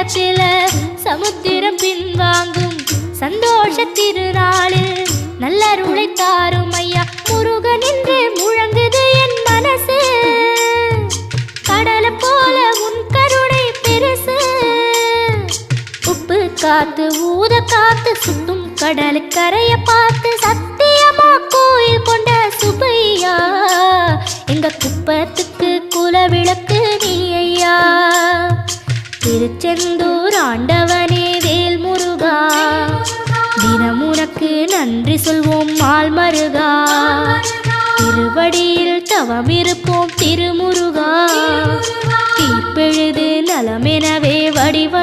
நேரத்தில் சமுத்திரம் பின்வாங்கும் சந்தோஷ திருநாளில் நல்லருளை தாரும் ஐயா முருகன் என்று முழங்குது என் மனசு. கடலை போல உன் கருணை பெருசு. உப்பு காத்து ஊத காத்து சுத்தும் கடலுக்கரைய பார்த்து சத்தியமா கோயில் கொண்ட சுப்பையா எங்க குப்பத்துக்கு குலவிளக்கு நீ ஐயா. திருச்செந்தூர் ஆண்டவனே வேல் முருகா தினம் உனக்கு நன்றி சொல்வோம் மால் மருகா. திருவடியில் தவம் இருப்போம் திருமுருகா. தீர்ப்பெழுது நலமெனவே வடிவ